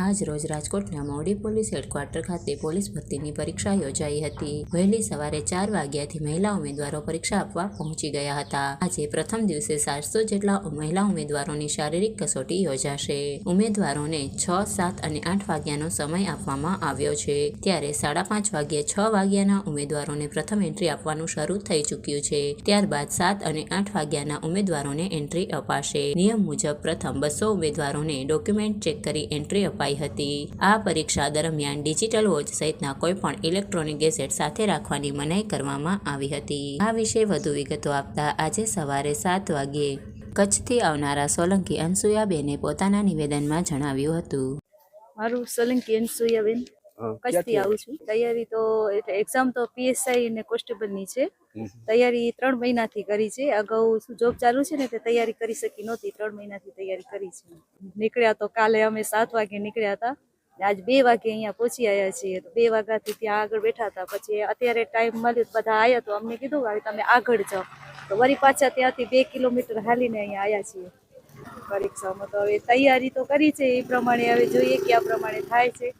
આજ રોજ રાજકોટના મોવડી પોલીસ હેડક્વાર્ટર ખાતે પોલીસ ભરતીની પરીક્ષા યોજાઈ હતી। વહેલી સવારે 4 વાગ્યાથી મહિલા ઉમેદવારો પરીક્ષા આપવા પહોંચી ગયા હતા। આજે પ્રથમ દિવસે 700 જેટલા મહિલા ઉમેદવારોની શારીરિક કસોટી યોજાશે। ઉમેદવારોને 6, 7 અને 8 વાગ્યાનો સમય આપવામાં આવ્યો છે, ત્યારે 5:30 વાગ્યે 6 વાગ્યાના ઉમેદવારોને પ્રથમ એન્ટ્રી આપવાનું શરૂ થઈ ચૂક્યું છે। ત્યારબાદ 7 અને 8 વાગ્યાના ઉમેદવારોને એન્ટ્રી અપાશે। નિયમ મુજબ પ્રથમ 200 ઉમેદવારોને ડોક્યુમેન્ટ ચેક કરી એન્ટ્રી અપાઈ હતી। આ પરીક્ષા દરમિયાન ડિજિટલ વોચ સહિતના કોઈપણ ઇલેક્ટ્રોનિક ગેજેટ સાથે રાખવાની મનાઈ કરવામાં આવી હતી। આ વિશે વધુ વિગતો આપતા આજે સવારે 7 વાગ્યે કચ્છથી આવનારા સોલંકી અનસુયાબેને પોતાના નિવેદનમાં જણાવ્યું હતું। મારું સોલંકી અનસુયાબેન કચ્છથી આવું છું। તૈયારી તો એક્ઝામ તો પીએસઆઈ અને કોન્સ્ટેબલની છે। તૈયારી 3 મહિનાથી કરી છે। અગાઉ જોબ ચાલુ છે ને તે તૈયારી કરી શકી નહોતી, 3 મહિનાથી તૈયારી કરી છે। નીકળ્યા તો કાલે અમે 7 વાગે નીકળ્યા હતા, આજ 2 વાગે અહીંયા પહોંચી આવ્યા છીએ। 2 વાગ્યાથી ત્યાં આગળ બેઠા હતા, પછી અત્યારે ટાઈમ મળ્યો બધા આવ્યા તો અમને કીધું કે તમે આગળ જાઓ, તો વળી પાછા ત્યાંથી 2 કિલોમીટર હાલીને અહીંયા આવ્યા છીએ પરીક્ષામાં। તો હવે તૈયારી તો કરી છે, એ પ્રમાણે હવે જોઈએ કે આ પ્રમાણે થાય છે।